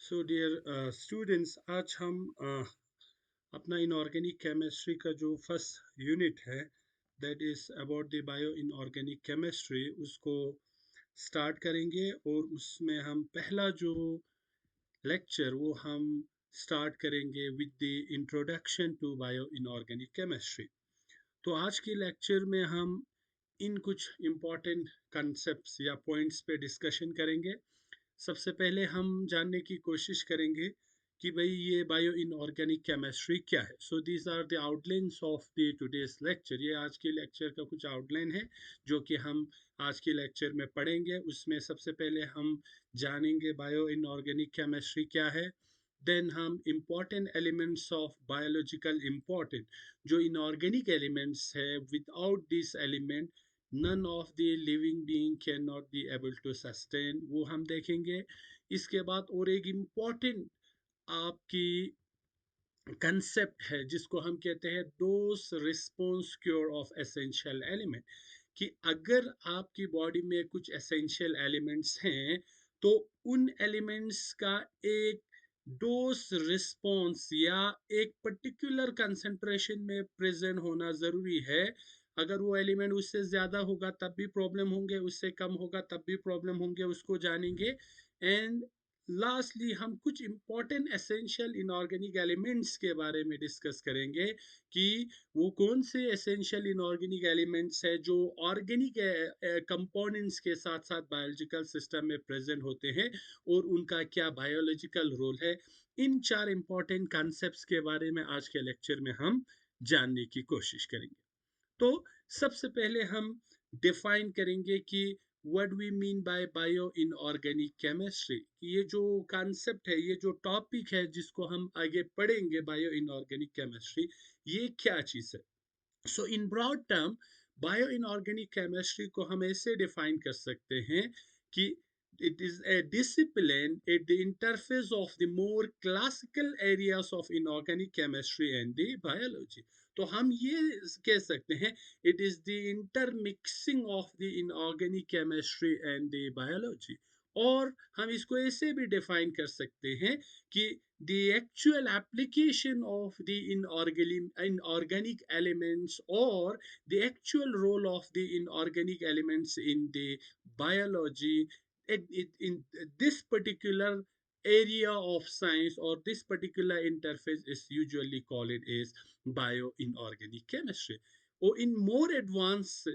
So dear students, आज हम अपना इनऑर्गेनिक केमिस्ट्री का जो फर्स्ट यूनिट है, that is about the bio inorganic chemistry, उसको स्टार्ट करेंगे। और उसमें हम पहला जो लेक्चर वो हम स्टार्ट करेंगे with the introduction to bio inorganic chemistry. तो आज के लेक्चर में हम इन कुछ इम्पॉर्टेंट कंसेप्ट्स या पॉइंट्स पे डिस्कशन करेंगे। सबसे पहले हम जानने की कोशिश करेंगे कि भाई ये बायो इनऑर्गेनिक केमिस्ट्री क्या है। So these are the outlines of the today's lecture. ये आज के लेक्चर का कुछ आउटलाइन है जो कि हम आज के लेक्चर में पढ़ेंगे। उसमें सबसे पहले हम जानेंगे बायो इनऑर्गेनिक केमिस्ट्री क्या है। देन हम important elements of biological important जो इनऑर्गेनिक एलिमेंट्स है, without this element none of the living being cannot be able to sustain, वो हम देखेंगे। इसके बाद और एक इम्पॉर्टेंट आपकी कंसेप्ट है जिसको हम कहते हैं dose response cure of essential element, कि अगर आपकी बॉडी में कुछ एसेंशियल एलिमेंट्स हैं तो उन एलिमेंट्स का एक डोज रिस्पॉन्स या एक पर्टिकुलर कंसंट्रेशन में प्रेजेंट होना ज़रूरी है। अगर वो एलिमेंट उससे ज़्यादा होगा तब भी प्रॉब्लम होंगे, उससे कम होगा तब भी प्रॉब्लम होंगे, उसको जानेंगे। एंड लास्टली हम कुछ इंपॉर्टेंट एसेंशियल इनऑर्गेनिक एलिमेंट्स के बारे में डिस्कस करेंगे कि वो कौन से एसेंशियल इनऑर्गेनिक एलिमेंट्स है जो ऑर्गेनिक कंपोनेंट्स के साथ साथ बायोलॉजिकल सिस्टम में प्रेजेंट होते हैं और उनका क्या बायोलॉजिकल रोल है। इन चार इंपॉर्टेंट कॉन्सेप्ट्स के बारे में आज के लेक्चर में हम जानने की कोशिश करेंगे। तो सबसे पहले हम डिफाइन करेंगे कि what we mean by bio inorganic chemistry. ये जो कॉन्सेप्ट है, ये जो टॉपिक है जिसको हम आगे पढ़ेंगे, बायो इनऑर्गेनिक केमिस्ट्री, ये क्या चीज़ है। So in broad term bio inorganic chemistry को हम ऐसे डिफाइन कर सकते हैं कि it is a discipline at the interface of the more classical areas of inorganic chemistry and the biology. तो हम ये कह सकते हैं it is the intermixing of the inorganic chemistry and the biology। और हम इसको ऐसे भी डिफाइन कर सकते हैं कि the actual application of the inorganic elements or the actual role of the inorganic elements in the biology in this particular area of science or this particular interface is usually called as bio inorganic chemistry. Or in more advanced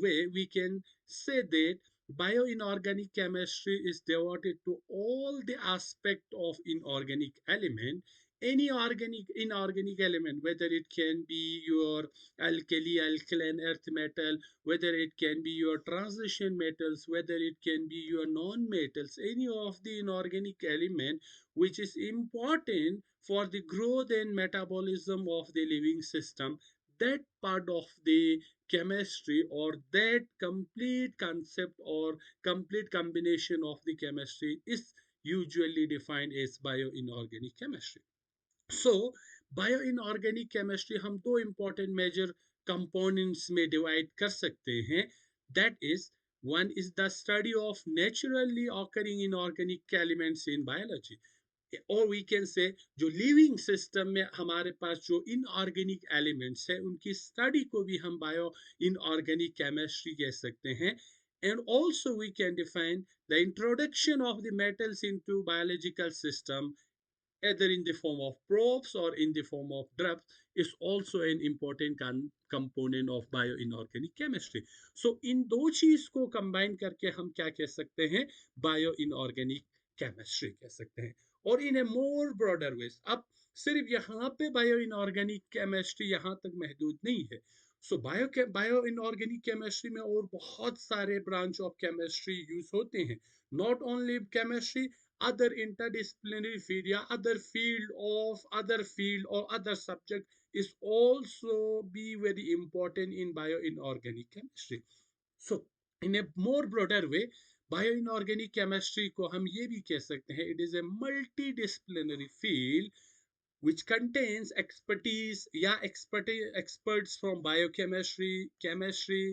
way we can say that bio inorganic chemistry is devoted to all the aspect of inorganic element. Any organic inorganic element, whether it can be your alkali, alkaline, earth metal, whether it can be your transition metals, whether it can be your non-metals, any of the inorganic element which is important for the growth and metabolism of the living system, that part of the chemistry or that complete concept or complete combination of the chemistry is usually defined as bio inorganic chemistry. So bio inorganic chemistry हम दो important major components में divide कर सकते हैं। That is one is the study of naturally occurring inorganic elements in biology, और we can से जो living system में हमारे पास जो इनऑर्गेनिक एलिमेंट्स है उनकी स्टडी को भी हम बायो इनऑर्गेनिक केमिस्ट्री कह सकते हैं। And also we can define the introduction of the metals into biological system, either in the form of probes or in the form of drugs, is also an important component of bio inorganic chemistry. So इन दो चीज को combine करके हम क्या कह सकते हैं, bio inorganic chemistry कह सकते हैं। और इन ए मोर ब्रॉडर वेज, अब सिर्फ यहाँ पे बायो इनऑर्गेनिक केमिस्ट्री यहाँ तक महदूद नहीं है। सो बायो इनऑर्गेनिक केमिस्ट्री में और बहुत सारे ब्रांच ऑफ केमिस्ट्री यूज होते हैं। Not only chemistry, other interdisciplinary field, yeah, other field or other subject is also be very important in bio inorganic chemistry. So in a more broader way, bio inorganic chemistry को हम ये भी कह सकते हैं, it is a multidisciplinary field which contains expertise, yeah, experts from biochemistry, chemistry,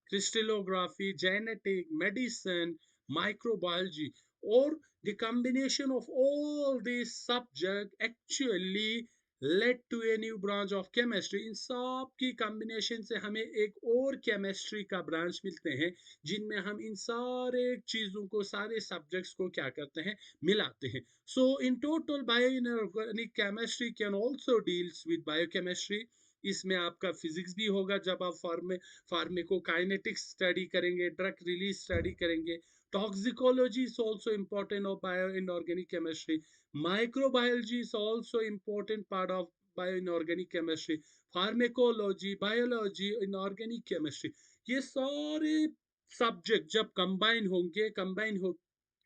crystallography, genetic, medicine, microbiology, और the combination of all these subject actually led to a new branch of chemistry. इन सब की combination से हमें एक और chemistry का branch मिलते हैं जिनमें हम इन सारे चीज़ों को, सारे subjects को क्या करते हैं, मिलाते हैं. So in total bioinorganic chemistry can also deals with biochemistry. इसमें आपका फिजिक्स भी होगा जब आप फार्मेकोकाइनेटिक्स स्टडी करेंगे, ड्रग रिलीज स्टडी करेंगे. Toxicology is also important of bioinorganic chemistry. Microbiology is also important part of bioinorganic chemistry. Pharmacology, biology, inorganic chemistry. ये सारे सब्जेक्ट जब कंबाइन हो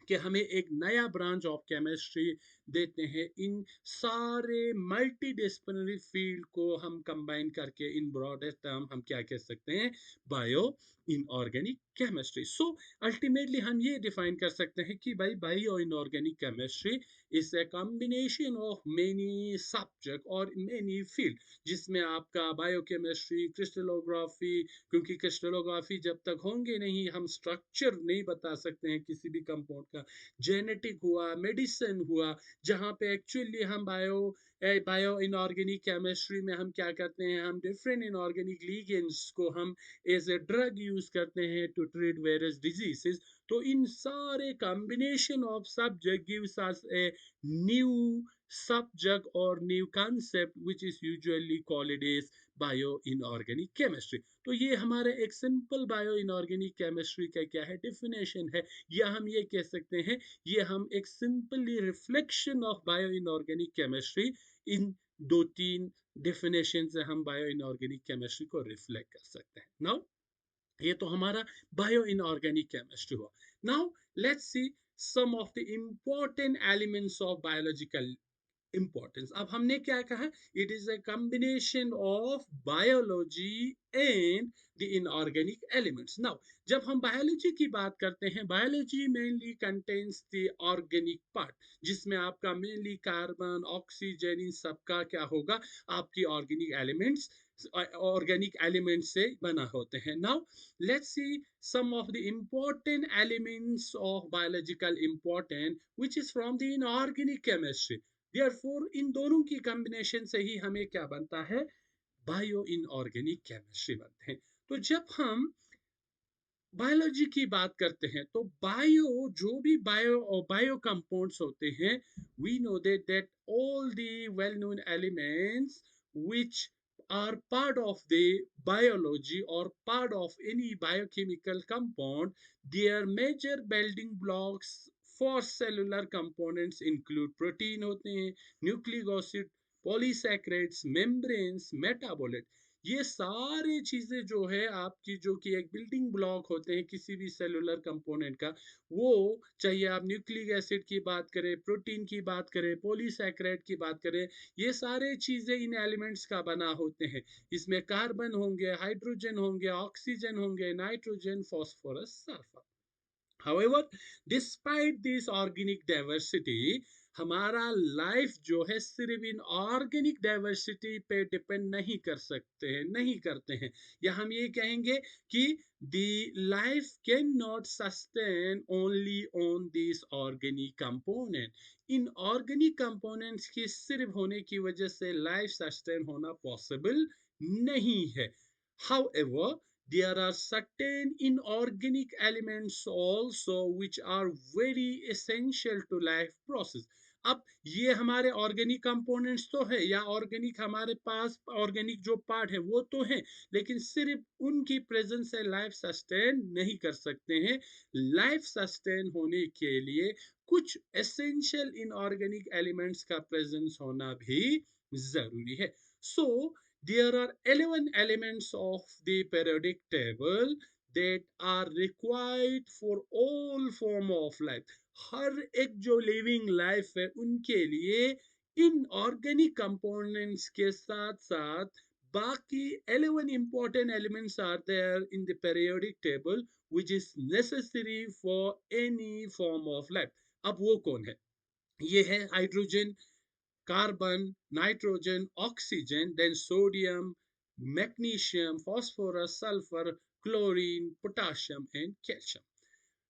कि हमें एक नया ब्रांच ऑफ केमिस्ट्री देते हैं. इन सारे मल्टी डिसिप्लिनरी फील्ड को हम कंबाइन करके इन ब्रॉडेस्ट टर्म हम क्या कह सकते हैं, bio inorganic chemistry. So ultimately हम ये डिफाइन कर सकते हैं कि भाई bio inorganic chemistry is a combination of many subject और मेनी फील्ड, जिसमें आपका बायोकेमिस्ट्री, क्रिस्टलोग्राफी, क्योंकि क्रिस्टलोग्राफी जब तक होंगे नहीं हम स्ट्रक्चर नहीं बता सकते हैं किसी भी कंपाउंड का. जेनेटिक हुआ, मेडिसिन हुआ, जहाँ पे एक्चुअली हम बायो इनऑर्गेनिक केमिस्ट्री में हम क्या करते हैं, हम डिफरेंट इनऑर्गेनिक लीगेंड्स को हम एज ए ड्रग यूज करते हैं टू ट्रीट वेरियस डिजीजेस. तो इन सारे combination of subject gives us a new subject or new concept which is usually called it as bio inorganic chemistry. तो ये हमारा एक सिंपल बायो इनऑर्गेनिक केमिस्ट्री का क्या है, डेफिनेशन है, या हम ये कह सकते हैं ये हम एक simply reflection of bio inorganic chemistry. इन दो तीन डेफिनेशन से हम बायो इनऑर्गेनिक केमिस्ट्री को रिफ्लेक्ट कर सकते हैं. नाउ ये तो हमारा बायो इनऑर्गेनिक केमिस्ट्री हुआ. Now let's see some of the important elements of biological importance. अब हमने क्या कहा, it is a combination of biology and the inorganic elements. Now जब हम biology की बात करते हैं, biology mainly contains the organic part, जिसमें आपका mainly कार्बन, ऑक्सीजन, इन सब का क्या होगा, आपकी organic elements से बना होते हैं. Now let's see some of the important elements of biological importance which is from the inorganic chemistry. Therefore इन दोनों की कॉम्बिनेशन से ही हमें क्या बनता है, बायो इनऑर्गेनिक केमिस्ट्री बनते हैं. तो जब हम बायोलॉजी की बात करते हैं तो बायो जो भी बायो कंपाउंड्स होते हैं, we know that all the well known elements which are part of the biology or part of any biochemical compound, their major building blocks for cellular components include protein होते हैं, nucleic acid, polysaccharides, membranes, metabolites. ये सारी चीजें जो है आपकी, जो कि एक बिल्डिंग ब्लॉक होते हैं किसी भी सेलुलर कंपोनेंट का, वो चाहिए आप न्यूक्लिक एसिड की बात करें, प्रोटीन की बात करें, पॉलीसैकेराइड की बात करें, ये सारे चीजें इन एलिमेंट्स का बना होते हैं. इसमें कार्बन होंगे, हाइड्रोजन होंगे, ऑक्सीजन होंगे, nitrogen, phosphorus, sulphur. However, despite this organic diversity, हमारा लाइफ जो है सिर्फ इन ऑर्गेनिक डाइवर्सिटी पे डिपेंड नहीं कर सकते हैं, नहीं करते हैं, या हम ये कहेंगे कि the life can not sustain only on this organic component. In organic components की सिर्फ होने की वजह से लाइफ सस्टेन होना पॉसिबल नहीं है. However, there are certain inorganic elements also which are very essential to life process. अब ये हमारे ऑर्गेनिक कंपोनेंट्स तो है, या ऑर्गेनिक हमारे पास ऑर्गेनिक जो पार्ट है वो तो है, लेकिन सिर्फ उनकी प्रेजेंस से लाइफ सस्टेन नहीं कर सकते हैं. लाइफ सस्टेन होने के लिए कुछ एसेंशियल इनऑर्गेनिक एलिमेंट्स का प्रेजेंस होना भी जरूरी है. सो there are 11 elements of the periodic table that are required for all form of life. हर एक जो लिविंग लाइफ है उनके लिए इन ऑर्गेनिक कंपोनेंट्स के साथ साथ बाकी 11 important elements are there in the periodic table which is necessary for any form of life. अब वो कौन है, ये है hydrogen, carbon, nitrogen, oxygen, then sodium, magnesium, phosphorus, sulfur, chlorine, potassium, and calcium.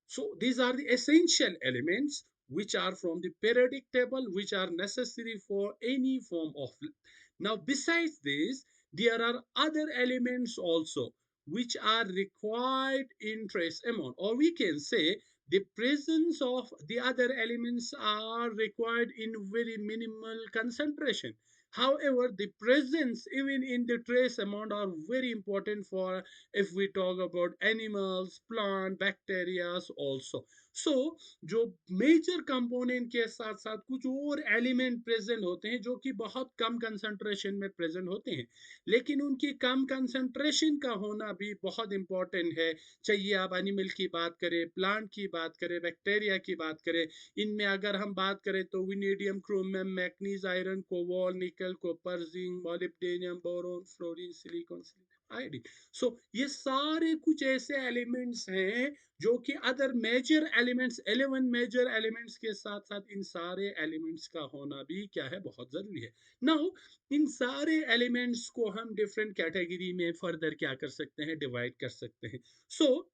So these are the essential elements which are from the periodic table, which are necessary for any form of life. Now, besides this, there are other elements also which are required in trace amount, or we can say the presence of the other elements are required in very minimal concentration. However, the presence even in the trace amount are very important for if we talk about animals, plant, bacteria also. So जो major component के साथ साथ कुछ और element present होते हैं जो कि बहुत कम कंसंट्रेशन में प्रेजेंट होते हैं, लेकिन उनकी कम कंसंट्रेशन का होना भी बहुत इंपॉर्टेंट है। चाहिए आप एनिमल की बात करें, प्लांट की बात करें, बैक्टीरिया की बात करें, इनमें अगर हम बात करें तो vanadium, chromium, manganese, iron, cobalt, nickel, copper, zinc, molybdenum, boron, fluorine, silicon, iodine. So ये सारे कुछ ऐसे एलिमेंट्स हैं जो कि other major elements 11 major elements के साथ साथ इन सारे एलिमेंट्स का होना भी क्या है, बहुत जरूरी है। नाउ इन सारे एलिमेंट्स को हम डिफरेंट कैटेगरी में फर्दर क्या कर सकते हैं, डिवाइड कर सकते हैं। सो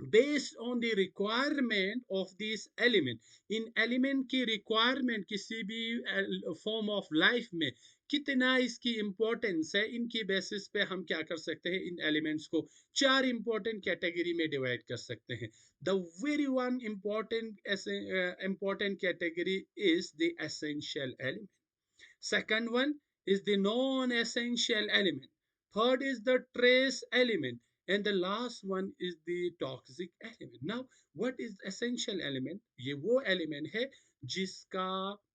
based on the requirement of this element, in element की रिक्वायरमेंट किसी भी फॉर्म ऑफ लाइफ में कितना इसकी इंपॉर्टेंस है, इनकी बेसिस पे हम क्या कर सकते हैं, इन एलिमेंट्स को चार इंपॉर्टेंट कैटेगरी में डिवाइड कर सकते हैं। The very one important category is the essential element, second one is the non-essential element, third is the trace element, and the last one is the toxic element. Now what is essential element? ये वो element है जिसका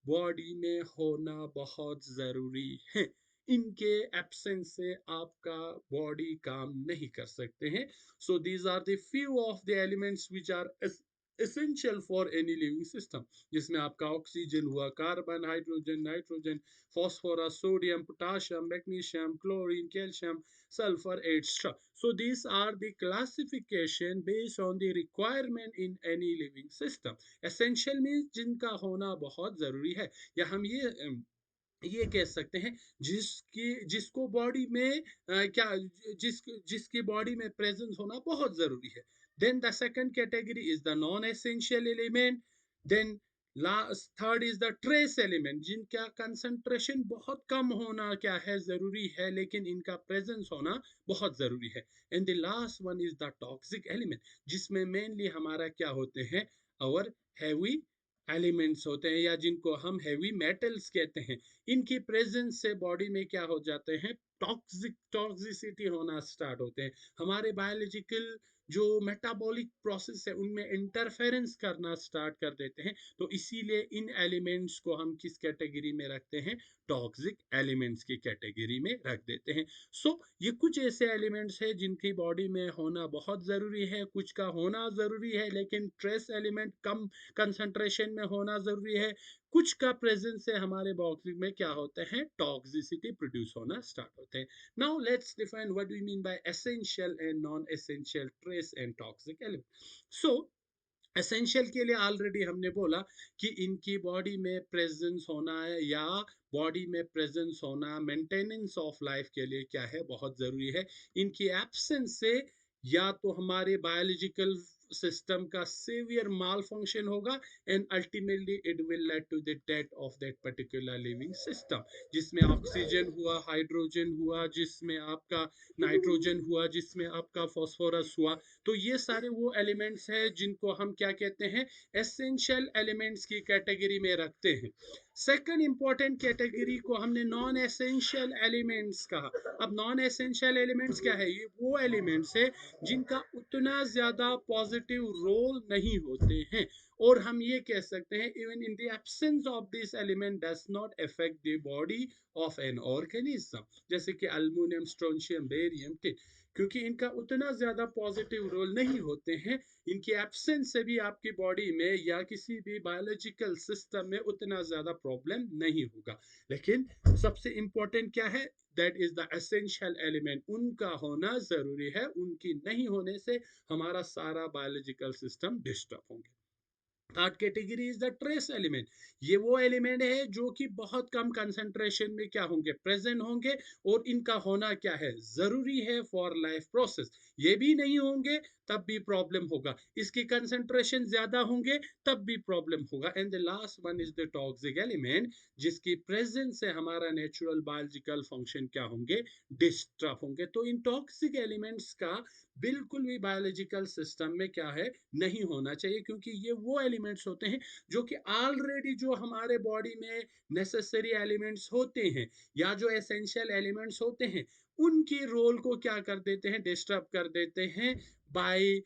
body में होना बहुत जरूरी है, इनके एब्सेंस से आपका बॉडी काम नहीं कर सकते हैं। So these are the few of the elements which are essential for any living system, जिसमें आपका ऑक्सीजन हुआ, carbon, hydrogen, nitrogen, phosphorus, sodium, potassium, magnesium, chlorine, calcium, sulfur, etc. So these are the classification based on the requirement in any living system. Essential means जिनका होना बहुत जरूरी है, या हम ये कह सकते हैं जिसको बॉडी में क्या जिसकी बॉडी में प्रेजेंस होना बहुत जरूरी है। then the second category is the non essential element, then last third is the trace element, जिनका कंसंट्रेशन बहुत कम होना क्या है, जरूरी है, लेकिन इनका प्रेजेंस होना बहुत जरूरी है। And the last one is the toxic element, जिसमें मेनली हमारा क्या होते हैं, और हैवी एलिमेंट्स होते हैं, या जिनको हम हैवी मेटल्स कहते हैं, इनकी प्रेजेंस से बॉडी में क्या हो जाते हैं, टॉक्सिसिटी होना स्टार्ट होते हैं, हमारे बायोलॉजिकल जो मेटाबॉलिक प्रोसेस है उनमें इंटरफेरेंस करना स्टार्ट कर देते हैं। तो इसीलिए इन एलिमेंट्स को हम किस कैटेगरी में रखते हैं, टॉक्सिक एलिमेंट्स की कैटेगरी में रख देते हैं। सो ये कुछ ऐसे एलिमेंट्स हैं जिनकी बॉडी में होना बहुत ज़रूरी है, कुछ का होना ज़रूरी है, लेकिन ट्रेस एलिमेंट कम कंसंट्रेशन में होना ज़रूरी है, कुछ का प्रेजेंस से हमारे बॉडी में क्या होते हैं, टॉक्सिसिटी प्रोड्यूस होना स्टार्ट होते हैं। Now let's define what we mean by essential and non essential trace and toxic element. So essential के लिए ऑलरेडी हमने बोला कि इनकी बॉडी में प्रेजेंस होना है, या बॉडी में प्रेजेंस होना मेंटेनेंस ऑफ लाइफ के लिए क्या है, बहुत जरूरी है। इनकी एब्सेंस से या तो हमारे बायोलॉजिकल सिस्टम का सीवियर माल फंक्शन होगा, and ultimately it will lead to the death of that particular living system, जिसमें ऑक्सीजन हुआ, हाइड्रोजन हुआ, जिसमें आपका नाइट्रोजन हुआ, जिसमें आपका फॉस्फोरस हुआ। तो ये सारे वो एलिमेंट्स हैं जिनको हम क्या कहते हैं, एसेंशियल एलिमेंट्स की कैटेगरी में रखते हैं। सेकंड इंपॉर्टेंट कैटेगरी को हमने नॉन एसेंशियल एलिमेंट्स कहा। अब नॉन एसेंशियल एलिमेंट्स क्या है, ये वो एलिमेंट्स है जिनका उतना ज्यादा पॉजिटिव रोल नहीं होते हैं, और हम ये कह सकते हैं even in the absence of this element does not affect the body of an organism, जैसे कि अल्मुनियम, स्ट्रोंशियम, बेरियम, टिन, क्योंकि इनका उतना ज्यादा पॉजिटिव रोल नहीं होते हैं, इनकी एब्सेंस से भी आपकी बॉडी में या किसी भी बायोलॉजिकल सिस्टम में उतना ज्यादा प्रॉब्लम नहीं होगा। लेकिन सबसे इंपॉर्टेंट क्या है, that is the essential element, उनका होना जरूरी है, उनकी नहीं होने से हमारा सारा बायोलॉजिकल सिस्टम डिस्टर्ब होंगे। Third category is the trace element, ये वो एलिमेंट है जो कि बहुत कम कंसंट्रेशन में क्या होंगे, प्रेजेंट होंगे, और इनका होना क्या है, जरूरी है फॉर लाइफ प्रोसेस। ये भी नहीं होंगे तब भी प्रॉब्लम होगा, इसकी कंसंट्रेशन ज्यादा होंगे तब भी प्रॉब्लम होगा। And the last one is the toxic element, जिसकी प्रेजेंस से हमारा नेचुरल बायोलॉजिकल फंक्शन क्या होंगे, डिस्टर्ब होंगे। तो इन टॉक्सिक एलिमेंट्स का बिल्कुल भी बायोलॉजिकल सिस्टम में क्या है, नहीं होना चाहिए, क्योंकि ये वो एलिमेंट्स होते हैं जो कि ऑलरेडी जो हमारे बॉडी में नेसेसरी एलिमेंट्स होते हैं या जो एसेंशियल एलिमेंट्स होते हैं, उनकी रोल को क्या कर देते हैं, डिस्टर्ब कर देते हैं bye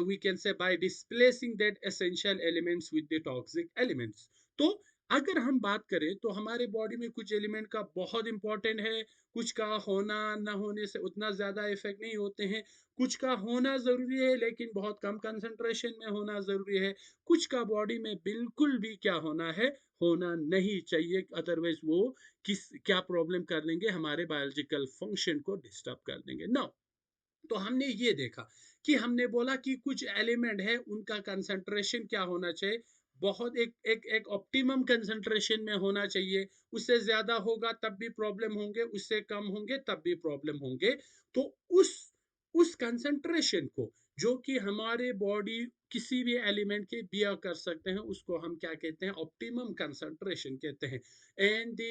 we can say by displacing that essential elements with the toxic elements। तो अगर हम बात करें तो हमारे बॉडी में कुछ एलिमेंट का बहुत इंपॉर्टेंट है, कुछ का होना ना होने से उतना ज्यादा इफेक्ट नहीं होते हैं, कुछ का होना जरूरी है लेकिन बहुत कम कंसंट्रेशन में होना जरूरी है, कुछ का बॉडी में बिल्कुल भी क्या होना है, होना नहीं चाहिए, अदरवाइज वो किस क्या प्रॉब्लम कर देंगे, हमारे बायोलॉजिकल फंक्शन को डिस्टर्ब कर देंगे। नाउ तो हमने ये देखा कि हमने बोला कि कुछ एलिमेंट है उनका कंसंट्रेशन क्या होना चाहिए, बहुत एक ऑप्टिमम कंसंट्रेशन में होना चाहिए, उससे ज्यादा होगा तब भी प्रॉब्लम होंगे, उससे कम होंगे तब भी प्रॉब्लम होंगे। तो उस उस कंसंट्रेशन को जो कि हमारे बॉडी किसी भी एलिमेंट के बियर कर सकते हैं, उसको हम क्या कहते हैं, ऑप्टिमम कंसंट्रेशन कहते हैं। And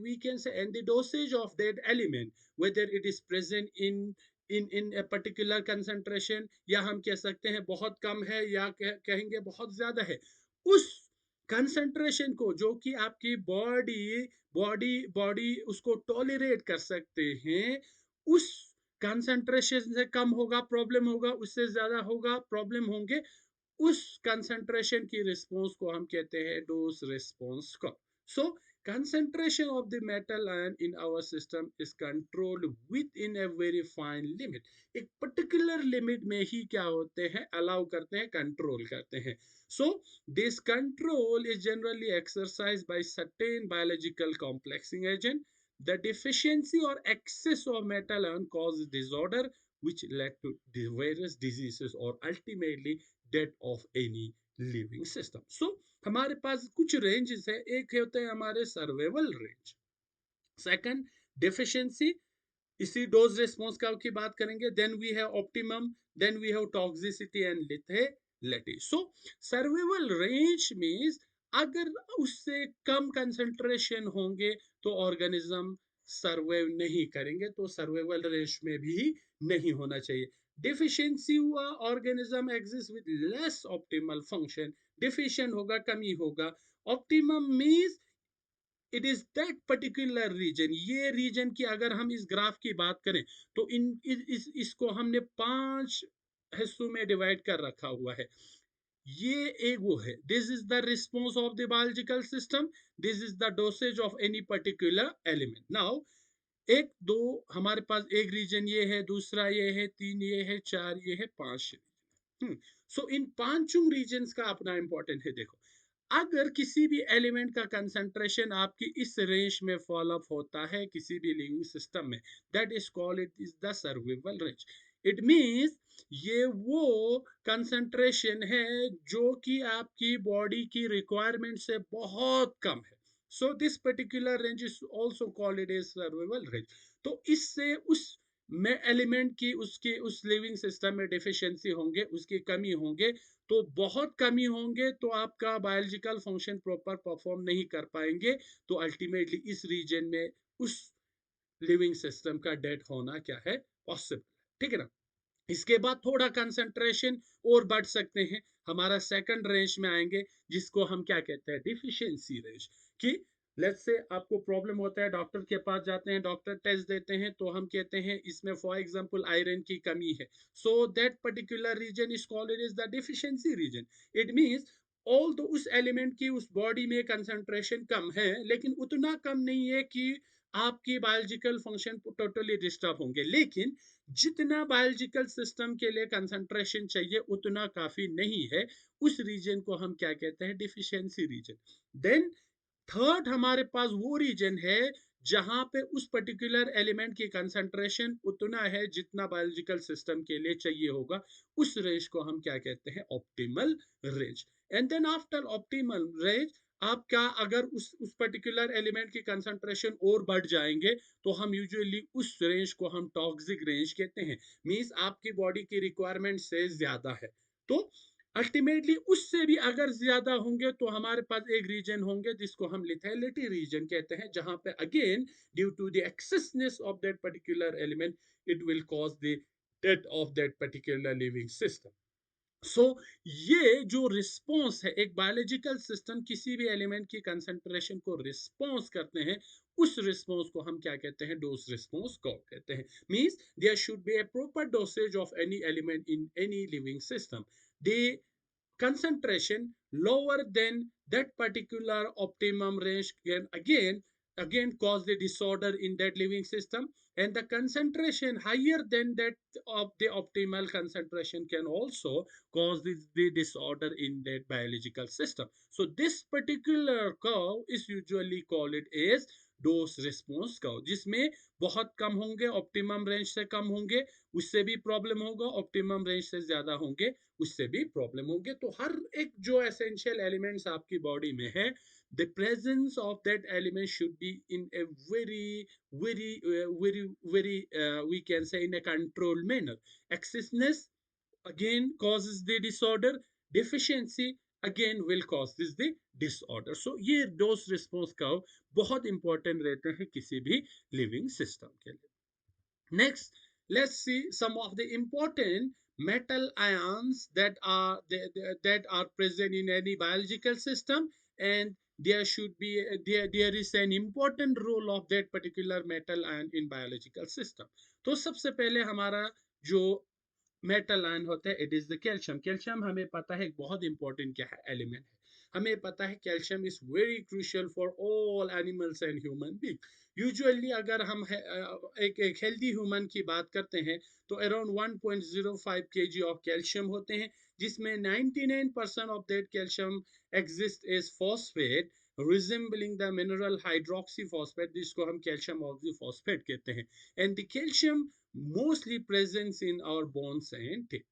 we can say and the dosage of that element whether it is present in a particular concentration, या हम कह सकते हैं बहुत कम है या कहेंगे बहुत ज्यादा है, उस कंसंट्रेशन को जो कि आपकी बॉडी उसको टॉलरेट कर सकते हैं, उस कंसंट्रेशन से कम होगा प्रॉब्लम होगा, उससे ज्यादा होगा प्रॉब्लम होंगे, उस कंसंट्रेशन की रिस्पॉन्स को हम कहते हैं डोज रिस्पॉन्स को। सो concentration of the metal ion in our system is controlled within a very fine limit, एक particular limit में ही क्या होते हैं, allow करते हैं, control करते हैं। So this control is generally exercised by certain biological complexing agent। The deficiency or excess of metal ion causes disorder which led to various diseases or ultimately death of any living system। So हमारे पास कुछ ranges है, एक होते हैं हमारे survival range, second deficiency, इसी dose response का की बात करेंगे, then we have optimum, then we have toxicity and lethality. So survival range means अगर उससे कम कंसंट्रेशन होंगे तो ऑर्गेनिज्म सर्वाइव नहीं करेंगे, तो सर्वाइवल रेंज में भी नहीं होना चाहिए। डिफिशियंसी हुआ, organism exist with less optimal function, deficient होगा, कमी होगा। Optimum means it is that particular region, ये रीजन की अगर हम इस ग्राफ की बात करें तो इसको हमने 5 हिस्सों में डिवाइड कर रखा हुआ है। ये एक वो है, this is the response of the biological system, this is the dosage of any particular element. Now एक दो हमारे पास एक रीजन ये है, दूसरा ये है, 3 ये है, 4 ये है, 5। सो इन पांचों रीजन्स का अपना इंपॉर्टेंट है। देखो अगर किसी भी एलिमेंट का कंसंट्रेशन आपकी इस रेंज में फॉल अप होता है किसी भी लिविंग सिस्टम में, that is called it is the survival range. It means ये वो कंसंट्रेशन है जो कि आपकी बॉडी की रिक्वायरमेंट से बहुत कम है। So this particular range is also called it is survival range. तो इससे उस में एलिमेंट की उसके उस लिविंग सिस्टम में डिफिशियंसी होंगे, उसकी कमी होंगे, तो बहुत कमी होंगे तो आपका बायोलॉजिकल फंक्शन प्रॉपर परफॉर्म नहीं कर पाएंगे, तो अल्टीमेटली इस रीजन में उस लिविंग सिस्टम का डेथ होना क्या है, पॉसिबल। ठीक है ना। इसके बाद थोड़ा कंसंट्रेशन और बढ़ सकते हैं, हमारा सेकंड रेंज में आएंगे जिसको हम क्या कहते हैं, डिफिशियंसी रेंज। कि लेट्स से आपको प्रॉब्लम होता है, डॉक्टर के पास जाते हैं, डॉक्टर टेस्ट देते हैं, तो हम कहते हैं इसमें फॉर एग्जांपल आयरन की कमी है, so that particular region is called it is the deficiency region. It means all तो उस एलिमेंट की उस बॉडी में कंसंट्रेशन कम है लेकिन उतना कम नहीं है कि आपकी बायोलॉजिकल फंक्शन टोटली डिस्टर्ब होंगे, लेकिन जितना बायोलॉजिकल सिस्टम के लिए कंसंट्रेशन चाहिए उतना काफी नहीं है, उस रीजन को हम क्या कहते हैं, डिफिशियंसी रीजन। देन थर्ड हमारे पास वो रीजन है जहां पे उस पर्टिकुलर एलिमेंट की कंसंट्रेशन उतना है जितना बायोलॉजिकल सिस्टम के लिए चाहिए होगा, उस रेंज को हम क्या कहते हैं, optimal range. And then after optimal range आप क्या अगर उस पर्टिकुलर एलिमेंट की कंसंट्रेशन और बढ़ जाएंगे तो हम यूजुअली उस रेंज को हम टॉक्सिक रेंज कहते हैं, मींस आपकी बॉडी की रिक्वायरमेंट से ज्यादा है। तो अल्टीमेटली उससे भी अगर ज्यादा होंगे तो हमारे पास एक रीजन होंगे जिसको हम लिथैलिटी रीजन कहते हैं, जहां पे again due to the excessness of that particular element it will cause the death of that particular living system. So ये जो रिस्पॉन्स है, एक बायोलॉजिकल सिस्टम किसी भी एलिमेंट की कंसंट्रेशन को रिस्पॉन्स करते हैं, उस रिस्पॉन्स को हम क्या कहते हैं, डोज रिस्पॉन्स को कहते हैं। Means there should be a proper dosage of any element in any living system. They concentration lower than that particular optimum range can again cause the disorder in that living system, and the concentration higher than that of the optimal concentration can also cause the disorder in that biological system. So this particular curve is usually called it as dose response curve, जिसमें बहुत कम होंगे, optimum range से कम होंगे, उससे भी problem होगा, optimum range से ज्यादा होंगे, उससे भी प्रॉब्लम होंगे। तो हर एक जो एसेंशियल एलिमेंट्स आपकी बॉडी में है, the presence of that element should be in a very we can say in a controlled manner. Excessiveness again causes the disorder, deficiency again will cause this the disorder. So ये dose response curve बहुत important रहते हैं किसी भी living system के लिए। Next, let's see some of the important metal ions that are present in any biological system, and there should be there is an important role of that particular metal ion in biological system. तो सबसे पहले हमारा जो metal ion होता है, it is the calcium. Calcium हमें पता है बहुत इंपॉर्टेंट क्या है, एलिमेंट है। हमें पता है calcium is very crucial for all animals and human being. Usually अगर हम एक हेल्दी ह्यूमन की बात करते हैं तो अराउंड 1.05 kg ऑफ कैल्शियम होते हैं, जिसमें 99% of that calcium exist as phosphate resembling the mineral hydroxyphosphate, जिसको हम कैल्शियम ऑक्सीफॉस्फेट कहते हैं। And the calcium mostly presence in our bones and teeth,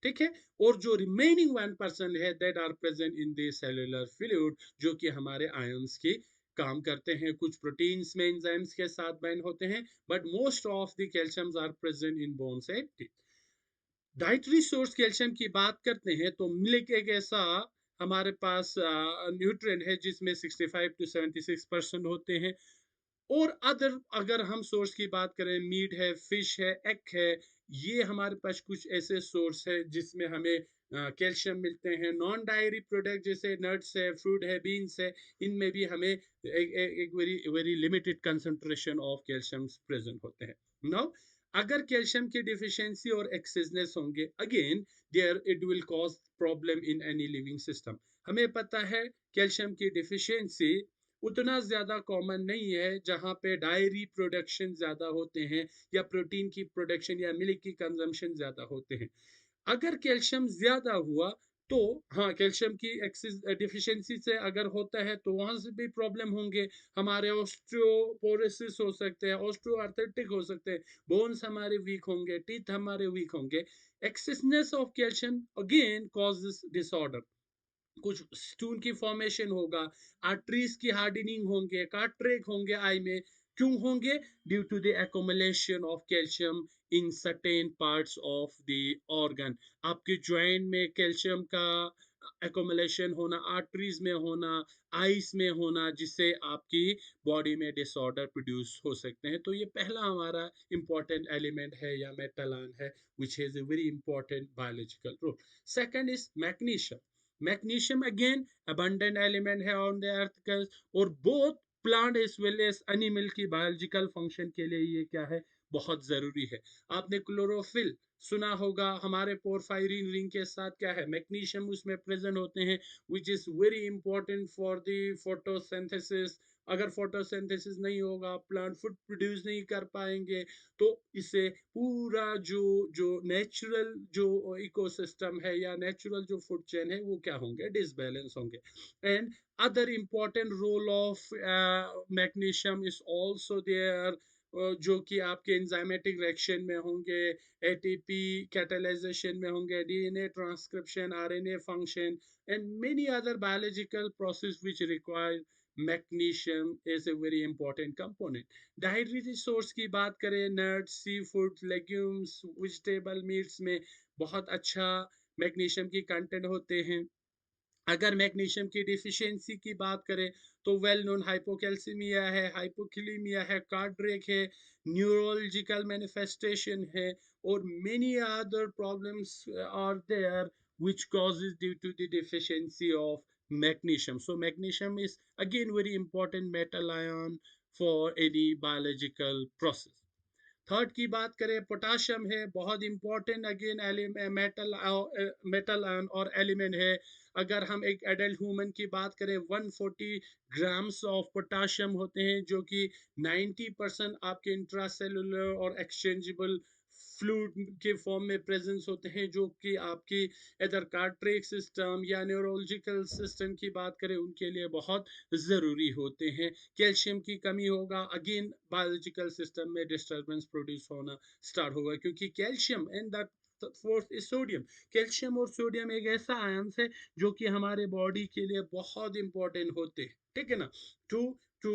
ठीक है। और जो रिमेनिंग 1% है that are present in the cellular fluid, जो कि हमारे आयंस की काम करते हैं, कुछ प्रोटीन्स में एंजाइम्स के साथ बाइंड होते हैं, but most of the calciums are present in bones and teeth. Dietary source calcium की बात करते हैं तो मिल्क एक ऐसा हमारे पास न्यूट्रिएंट है जिसमें 65 to 76% होते हैं। और अदर अगर हम सोर्स की बात करें, मीट है, फिश है, एग है, ये हमारे पास कुछ ऐसे सोर्स है जिसमें हमें कैल्शियम मिलते हैं। नॉन डायरी प्रोडक्ट जैसे नट्स है, फ्रूट है, बीन्स है, इनमें भी हमें एक very very limited concentration of calcium present होते हैं। नाउ अगर कैल्शियम की डिफिशियंसी और एक्सेसनेस होंगे, again there it will cause problem in any living system. हमें पता है कैल्शियम की डिफिशियंसी उतना ज्यादा कॉमन नहीं है जहां पे डायरी प्रोडक्शन ज्यादा होते हैं या प्रोटीन की प्रोडक्शन या मिल्क की कंजम्पशन ज्यादा होते हैं। अगर कैल्शियम ज्यादा हुआ तो हाँ, कैल्शियम की एक्सेस डिफिशियंसी से अगर होता है तो वहां से भी प्रॉब्लम होंगे। हमारे ऑस्टियोपोरोसिस हो सकते हैं, ऑस्टियोआर्थराइटिस हो सकते हैं, बोन्स हमारे वीक होंगे, टीथ हमारे वीक होंगे। Excessness of calcium again causes disorder, कुछ स्टून की फॉर्मेशन होगा, आर्टरीज की हार्डनिंग होंगे, कार्ट्रेक होंगे आई में। क्यों होंगे? Due to the accumulation of calcium in certain parts of the organ. आपके ज्वाइंट में कैल्शियम का एकोमुलेशन होना, आर्टरीज में होना, आइस में होना, जिससे आपकी बॉडी में डिसऑर्डर प्रोड्यूस हो सकते हैं। तो ये पहला हमारा इंपॉर्टेंट एलिमेंट है या मेटल आयन है which has a very important biological role. Second is magnesium. Magnesium again abundant element है ऑन द अर्थ का, और both plant as well as animal की बायोलॉजिकल फंक्शन के लिए ये क्या है, बहुत जरूरी है। आपने क्लोरोफिल सुना होगा, हमारे पोरफायरिन रिंग के साथ क्या है, मैग्नीशियम उसमें प्रेजेंट होते हैं, which is very important for the photosynthesis. अगर फोटोसिंथेसिस नहीं होगा, प्लांट फूड प्रोड्यूस नहीं कर पाएंगे, तो इससे पूरा जो जो नेचुरल जो इकोसिस्टम है या नेचुरल जो फूड चेन है वो क्या होंगे, डिसबैलेंस होंगे। And other important role of magnesium is also there जो कि आपके एंजाइमेटिक रिएक्शन में होंगे, एटीपी कैटालाइजेशन में होंगे, DNA transcription, RNA function and many other biological process which require magnesium is a very important component. Dietary resource की बात करें, nuts, sea food, legumes, vegetable, meets में बहुत अच्छा मैग्नीशियम की कंटेंट होते हैं। अगर मैग्नीशियम की डिफिशियंसी की बात करें तो वेल नोन हाइपोकैल्सीमिया है, हाइपोक्लीमिया है, कार्डियक है, न्यूरोलॉजिकल मैनिफेस्टेशन है और many other problems are there which causes due to the deficiency of magnesium. So magnesium is again very important metal ion for any biological process. Third की बात करें, potassium है, बहुत important again metal metal ion और element है। अगर हम एक एडल्ट ह्यूमन की बात करें, 140 ग्राम्स ऑफ पोटाशियम होते हैं, जो कि 90% आपके इंट्रासेलुलर और एक्सचेंजेबल फ्लूइड के फॉर्म में प्रेजेंस होते हैं, जो कि आपकी इधर कार्डियक सिस्टम या न्यूरोलॉजिकल सिस्टम की बात करें उनके लिए बहुत ज़रूरी होते हैं। कैल्शियम की कमी होगा, अगेन बायोलॉजिकल सिस्टम में डिस्टर्बेंस प्रोड्यूस होना स्टार्ट होगा, क्योंकि calcium and that fourth is sodium. Calcium और सोडियम एक ऐसा आयंस है जो कि हमारे बॉडी के लिए बहुत इंपॉर्टेंट होते हैं, ठीक है ना, to to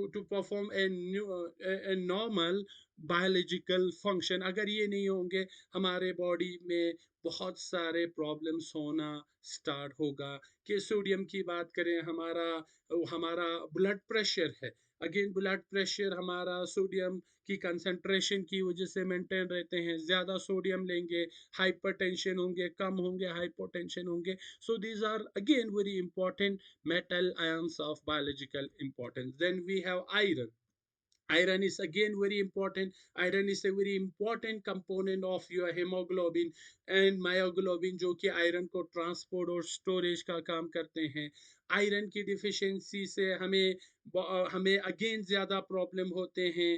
to perform a normal biological function. अगर ये नहीं होंगे हमारे बॉडी में बहुत सारे प्रॉब्लम्स होना स्टार्ट होगा। कि सोडियम की बात करें, हमारा हमारा ब्लड प्रेशर है, अगेन ब्लड प्रेशर हमारा सोडियम की कंसंट्रेशन की वजह से मेंटेन रहते हैं। ज़्यादा सोडियम लेंगे हाइपरटेंशन होंगे, कम होंगे हाइपोटेंशन होंगे। So these are again very important metal ions of biological importance. Then we have iron. Iron is again very important. Iron is a very important component of your hemoglobin and myoglobin, जो कि iron को transport और storage का काम करते हैं। Iron की deficiency से हमें अगेन ज़्यादा प्रॉब्लम होते हैं,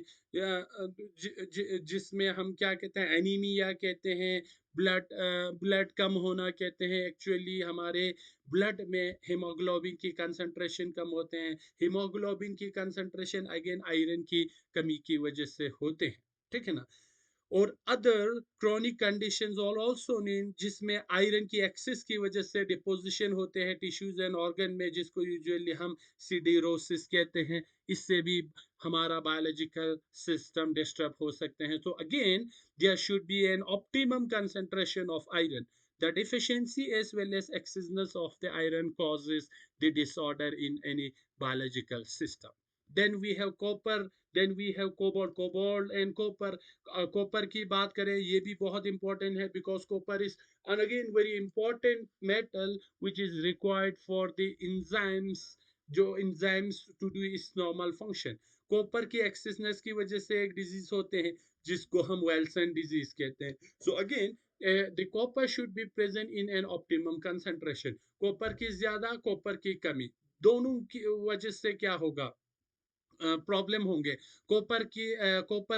जिसमें हम क्या कहते हैं, एनीमिया कहते हैं, ब्लड कम होना कहते हैं। एक्चुअली हमारे ब्लड में हीमोग्लोबिन की कंसंट्रेशन कम होते हैं। हीमोग्लोबिन की कंसंट्रेशन अगेन आयरन की कमी की वजह से होते हैं, ठीक है ना। और अदर क्रोनिक कंडीशंस और ऑल्सो नीन, जिसमें आयरन की एक्सेस की वजह से डिपोजिशन होते हैं टिश्यूज एंड ऑर्गन में, जिसको यूजुअली हम सिडिरोसिस कहते हैं। इससे भी हमारा बायोलॉजिकल सिस्टम डिस्टर्ब हो सकते हैं। तो again there should be an optimum concentration of iron. The deficiency as well as excessiveness of the iron causes the disorder in any biological system. Then we have copper, then we have cobalt. Cobalt and copper, copper की बात करें, ये भी बहुत important है, because copper is and again very important metal which is required for the enzymes, जो enzymes to do इस normal function. Copper की एक्सेसनेस की वजह से एक डिजीज होते हैं जिसको हम वेल्सन डिजीज कहते हैं। So again the copper should be present in an optimum concentration. Copper की ज्यादा, कॉपर की कमी, दोनों की वजह से क्या होगा, प्रॉब्लम होंगे। कॉपर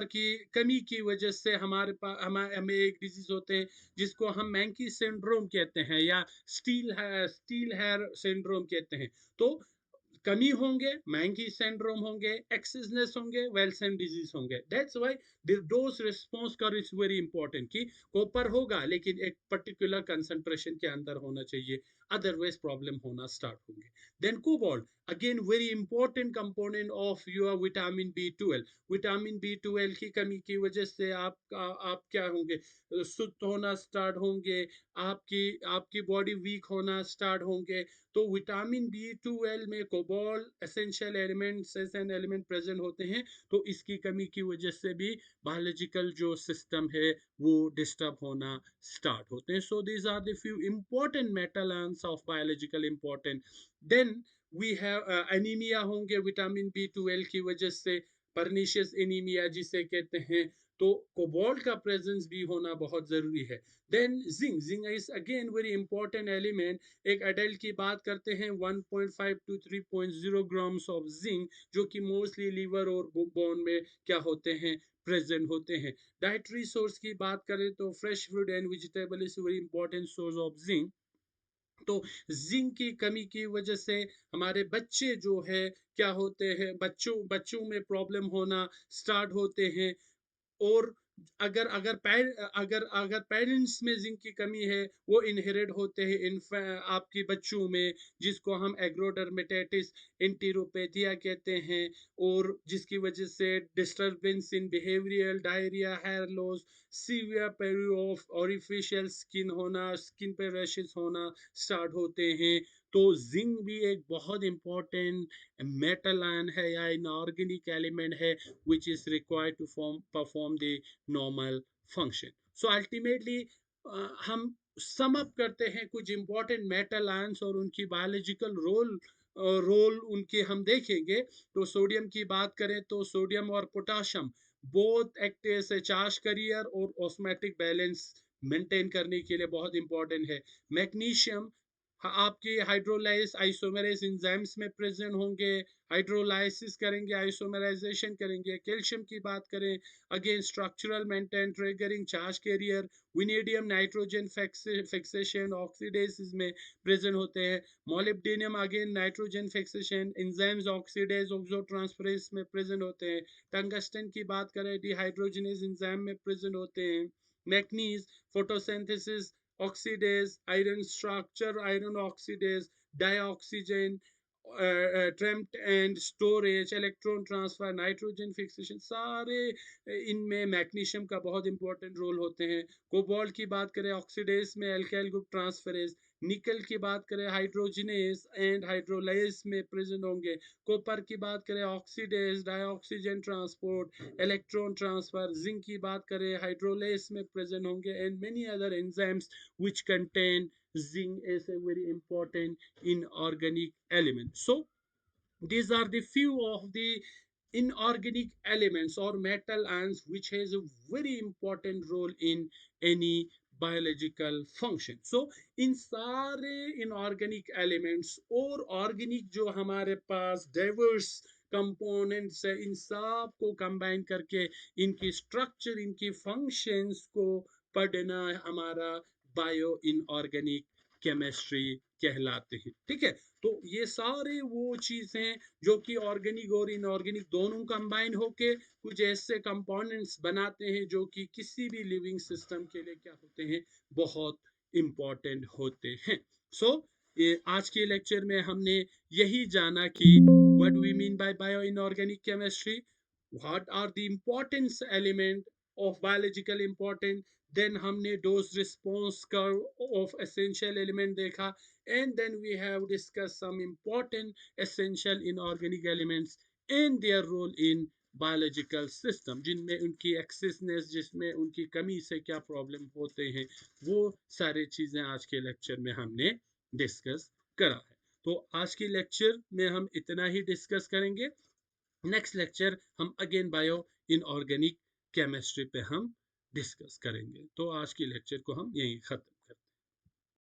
की कमी की वजह से हमारे पास हमें एक डिजीज होते हैं जिसको हम मैंकी सिंड्रोम कहते हैं या स्टील हेयर सिंड्रोम कहते हैं। तो कमी होंगे, मैंकी सिंड्रोम होंगे, एक्सेसनेस होंगे, वेल्सन डिजीज होंगे। That's why the dose response curve is very important, कि कॉपर होगा लेकिन एक पर्टिकुलर कंसंट्रेशन के अंदर होना चाहिए, अदरवाइज प्रॉब्लम होना स्टार्ट होंगे। Then cobalt, again very important component of your vitamin B12। Vitamin B12 की कमी की वजह से आप क्या होंगे, सुस्त होना स्टार्ट होंगे, आपकी आपकी बॉडी वीक होना स्टार्ट होंगे। तो विटामिन B12 में cobalt essential elements and element present होते हैं। तो इसकी कमी की वजह से भी बायोलॉजिकल जो सिस्टम है वो डिस्टर्ब होना स्टार्ट होते हैं। So these are the few important metal ions of biological important. Then we have anemia होंगे विटामिन B12 की वजह से, परनीशियस एनीमिया जिसे कहते हैं। तो कोबाल्ट का प्रेजेंस भी होना बहुत जरूरी है। Then zinc, zinc is again very important element. एक एडल्ट की बात करते हैं, 1.5 to 3.0 ग्राम्स ऑफ जिंक, जो कि मोस्टली लीवर और बोन में क्या होते हैं, प्रेजेंट होते हैं। डाइटरी सोर्स की बात करें तो fresh fruit and vegetable is very important source of zinc. तो जिंक की कमी की वजह से हमारे बच्चे जो है क्या होते हैं, बच्चों बच्चों में प्रॉब्लम होना स्टार्ट होते हैं। और अगर अगर अगर अगर पेरेंट्स में जिंक की कमी है, वो इनहेरिट होते हैं इन आपकी बच्चों में, जिसको हम एग्रोडर्मेटाइटिस एंटीरोपैथिया कहते हैं। और जिसकी वजह से disturbance in behavioural, diarrhoea, hair loss, severe peri of orificial skin होना, स्किन पे रैशेस होना स्टार्ट होते हैं। तो जिंक भी एक बहुत इंपॉर्टेंट मेटल आयन है या इनऑर्गेनिक एलिमेंट है which is required to perform the normal function. So ultimately हम सम अप करते हैं कुछ इंपॉर्टेंट मेटल आयंस और उनकी बायोलॉजिकल रोल उनके हम देखेंगे। तो सोडियम की बात करें तो सोडियम और potassium both act as a charge carrier और ऑस्मोटिक बैलेंस मेंटेन करने के लिए बहुत इंपॉर्टेंट है। मैग्नीशियम आपके हाइड्रोलाइज आइसोमेरेज एंजाइम्स में प्रेजेंट होंगे, हाइड्रोलाइसिस करेंगे, आइसोमेराइजेशन करेंगे। कैल्शियम की बात करें, again structural maintain, triggering charge carrier. Vanadium nitrogen fixation oxidase में प्रेजेंट होते हैं। Molybdenum again nitrogen fixation enzymes oxidase oxo transferase में प्रेजेंट होते हैं। टंगस्टन की बात करें, डिहाइड्रोजनेज एंजाइम में प्रेजेंट होते हैं। Manganese photosynthesis oxidase, iron structure iron oxidase, dioxygen transport and storage, electron transfer, nitrogen fixation, सारे इनमें मैग्नीशियम का बहुत इंपॉर्टेंट रोल होते हैं। कोबाल्ट की बात करें ऑक्सीडेज में एल्काइल ग्रुप ट्रांसफरेज। निकल की बात करें हाइड्रोजनेज एंड हाइड्रोलाइज में प्रेजेंट होंगे। कॉपर की बात करें oxidase, dioxygen transport, electron transfer. Zinc की बात करें हाइड्रोलाइज में प्रेजेंट होंगे and many other enzymes which contain zinc as a very important inorganic element. So these are the few of the inorganic elements or metal ions which has a very important role in any biological function. So इन सारे inorganic elements और organic जो हमारे पास diverse components है, इन सब को combine करके इनकी structure, इनकी फंक्शंस को पढ़ना हमारा बायो इनऑर्गेनिक केमिस्ट्री कहलाते हैं। ठीक है, तो ये सारे वो चीजें जो कि ऑर्गेनिक और इनऑर्गेनिक दोनों कंबाइन होके कुछ ऐसे कंपोनेंट्स बनाते हैं जो कि किसी भी लिविंग सिस्टम के लिए क्या होते हैं, बहुत इंपॉर्टेंट होते हैं। सो ये आज के लेक्चर में हमने यही जाना कि what we mean by bio inorganic chemistry, what are the importance element of biological important, then हमने dose response curve of essential element देखा, and then we have discussed some important essential inorganic elements and their role in biological system, जिनमें उनकी एक्सेसनेस, जिसमें उनकी कमी से क्या problem होते हैं, वो सारी चीज़ें आज के लेक्चर में हमने डिस्कस करा है। तो आज के लेक्चर में हम इतना ही डिस्कस करेंगे। नेक्स्ट लेक्चर हम अगेन बायो इनऑर्गेनिक केमिस्ट्री पे हम डिस्कस करेंगे। तो आज की लेक्चर को हम यहीं खत्म